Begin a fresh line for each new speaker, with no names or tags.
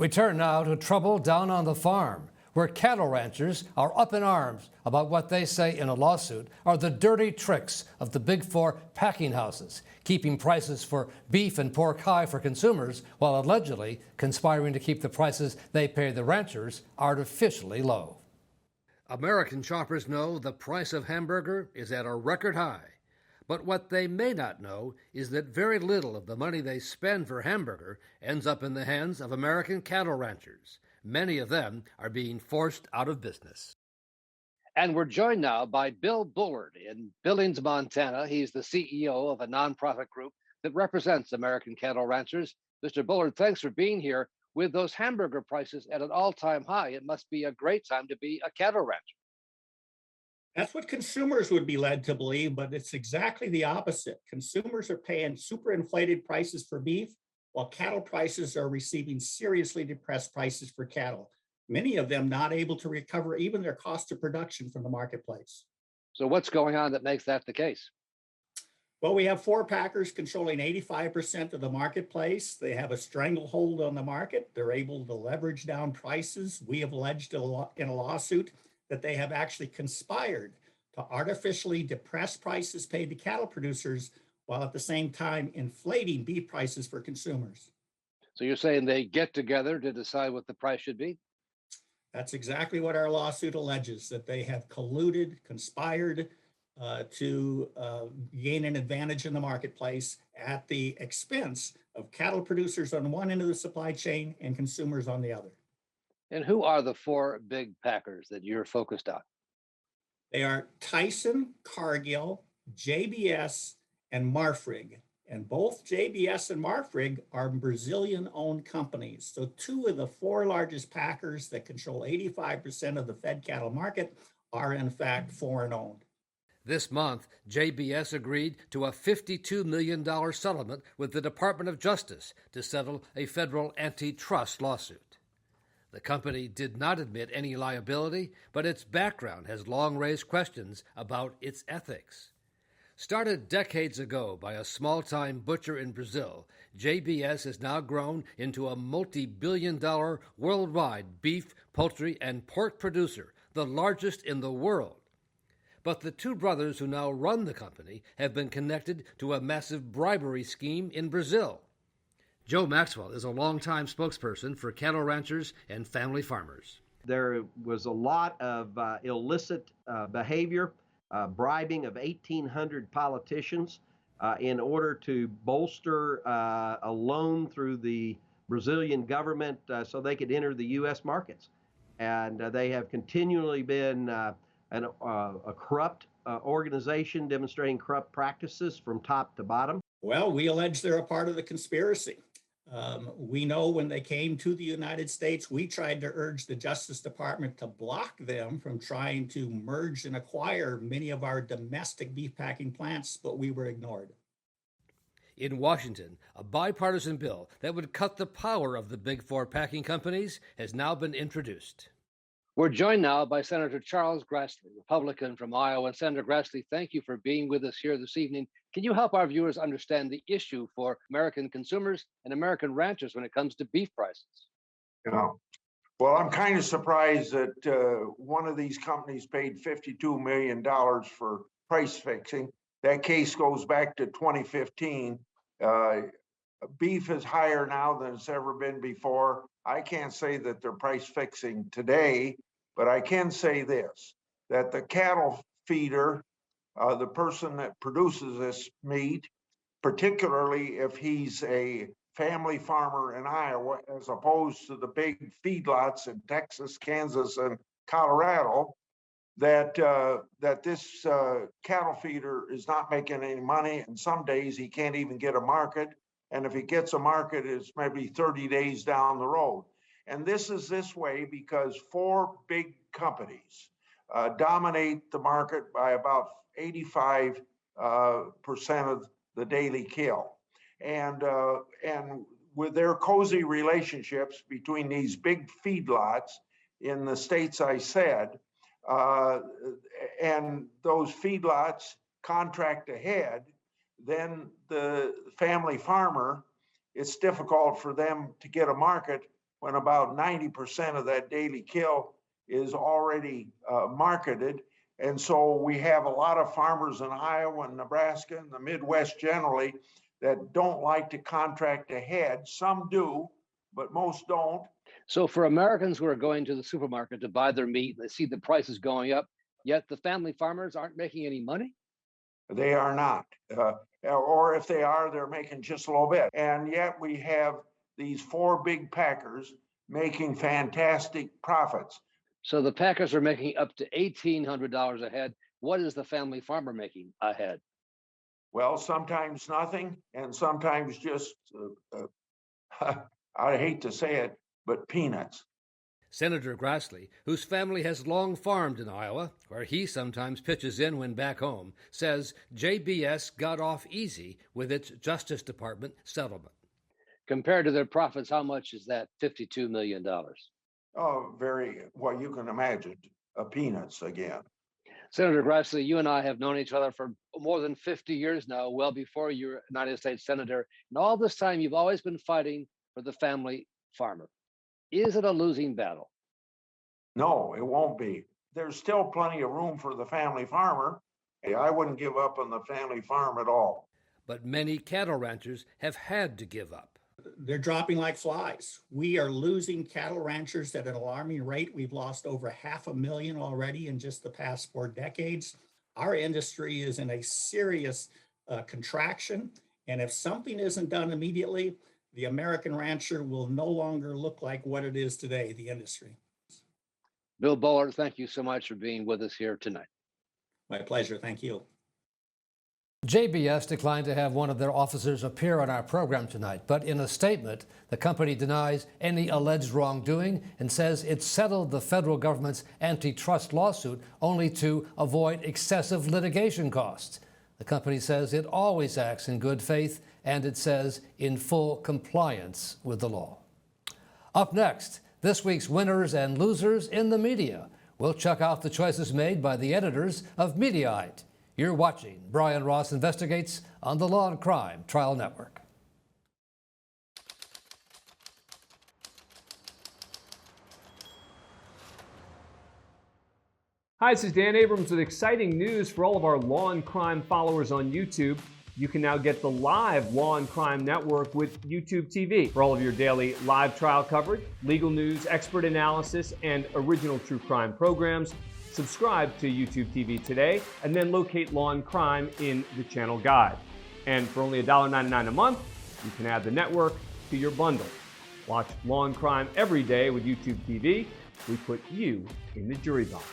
We turn now to trouble down on the farm, where cattle ranchers are up in arms about what they say in a lawsuit are the dirty tricks of the Big Four packing houses, keeping prices for beef and pork high for consumers while allegedly conspiring to keep the prices they pay the ranchers artificially low. American shoppers know the price of hamburger is at a record high. But what they may not know is that very little of the money they spend for hamburger ends up in the hands of American cattle ranchers. Many of them are being forced out of business. And we're joined now by Bill Bullard in Billings, Montana. He's the CEO of a nonprofit group that represents American cattle ranchers. Mr. Bullard, thanks for being here. With those hamburger prices at an all-time high, it must be a great time to be a cattle rancher.
That's what consumers would be led to believe, but it's exactly the opposite. Consumers are paying super inflated prices for beef, while cattle prices are receiving seriously depressed prices for cattle, many of them not able to recover even their cost of production from the marketplace.
So what's going on that makes that the case?
Well, we have four packers controlling 85% of the marketplace. They have a stranglehold on the market. They're able to leverage down prices. We have alleged in a lawsuit that they have actually conspired to artificially depress prices paid to cattle producers while at the same time inflating beef prices for consumers.
So you're saying they get together to decide what the price should be?
That's exactly what our lawsuit alleges, that they have colluded, conspired to gain an advantage in the marketplace at the expense of cattle producers on one end of the supply chain and consumers on the other.
And who are the four big packers that you're focused on?
They are Tyson, Cargill, JBS, and Marfrig. And both JBS and Marfrig are Brazilian-owned companies. So two of the four largest packers that control 85% of the fed cattle market are in fact foreign-owned. This month, JBS agreed to a $52 million settlement with the Department of Justice to settle a federal antitrust lawsuit. The company did not admit any liability, but its background has long raised questions about its ethics. Started decades ago by a small-time butcher in Brazil, JBS has now grown into a multi-billion-dollar worldwide beef, poultry, and pork producer, the largest in the world. But the two brothers who now run the company have been connected to a massive bribery scheme in Brazil. Joe Maxwell is a longtime spokesperson for cattle ranchers and family farmers.
There was a lot of illicit behavior, bribing of 1,800 politicians in order to bolster a loan through the Brazilian government so they could enter the U.S. markets. And they have continually been a corrupt organization demonstrating corrupt practices from top to bottom.
Well, we allege they're a part of the conspiracy. We know when they came to the United States, we tried to urge the Justice Department to block them from trying to merge and acquire many of our domestic beef packing plants, but we were ignored.
In Washington, a bipartisan bill that would cut the power of the Big Four packing companies has now been introduced. We're joined now by Senator Charles Grassley, Republican from Iowa. And Senator Grassley, thank you for being with us here this evening. Can you help our viewers understand the issue for American consumers and American ranchers when it comes to beef prices?
Yeah. Well, I'm kind of surprised that one of these companies paid $52 million for price fixing. That case goes back to 2015. Beef is higher now than it's ever been before. I can't say that they're price fixing today, but I can say this, that the cattle feeder, the person that produces this meat, particularly if he's a family farmer in Iowa, as opposed to the big feedlots in Texas, Kansas, and Colorado, that this cattle feeder is not making any money, and some days he can't even get a market. And if he gets a market, it's maybe 30 days down the road. And this is this way because four big companies dominate the market by about 85% of the daily kill. And with their cozy relationships between these big feedlots in the states I said, and those feedlots contract ahead, then the family farmer, it's difficult for them to get a market when about 90% of that daily kill is already marketed. And so we have a lot of farmers in Iowa and Nebraska and the Midwest generally that don't like to contract ahead. Some do, but most don't.
So for Americans who are going to the supermarket to buy their meat, they see the prices going up, yet the family farmers aren't making any money?
They are not. Or if they are, they're making just a little bit. And yet we have these four big packers making fantastic profits.
So the packers are making up to $1,800 a head. What is the family farmer making a head?
Well, sometimes nothing, and sometimes just, I hate to say it, but peanuts.
Senator Grassley, whose family has long farmed in Iowa, where he sometimes pitches in when back home, says JBS got off easy with its Justice Department settlement. Compared to their profits, how much is that? $52 million.
Oh, well, you can imagine, peanuts again.
Senator Grassley, you and I have known each other for more than 50 years now, well before you were United States Senator. And all this time, you've always been fighting for the family farmer. Is it a losing battle?
No, it won't be. There's still plenty of room for the family farmer. I wouldn't give up on the family farm at all.
But many cattle ranchers have had to give up.
They're dropping like flies. We are losing cattle ranchers at an alarming rate. We've lost over 500,000 already in just the past 4 decades. Our industry is in a serious contraction. And if something isn't done immediately, the American rancher will no longer look like what it is today, the industry.
Bill Bullard, thank you so much for being with us here tonight.
My pleasure. Thank you.
JBS declined to have one of their officers appear on our program tonight, but in a statement, the company denies any alleged wrongdoing and says it settled the federal government's antitrust lawsuit only to avoid excessive litigation costs. The company says it always acts in good faith, and it says in full compliance with the law. Up next, this week's winners and losers in the media. We'll check out the choices made by the editors of Mediaite. You're watching Brian Ross Investigates on the Law and Crime Trial Network.
Hi, this is Dan Abrams with exciting news for all of our Law and Crime followers on YouTube. You can now get the live Law and Crime Network with YouTubeTV for all of your daily live trial coverage, legal news, expert analysis, and original true crime programs. Subscribe to YouTubeTV today and then locate Law and Crime in the channel guide. And for only $1.99 a month, you can add the network to your bundle. Watch Law and Crime every day with YouTubeTV. We put you in the jury box.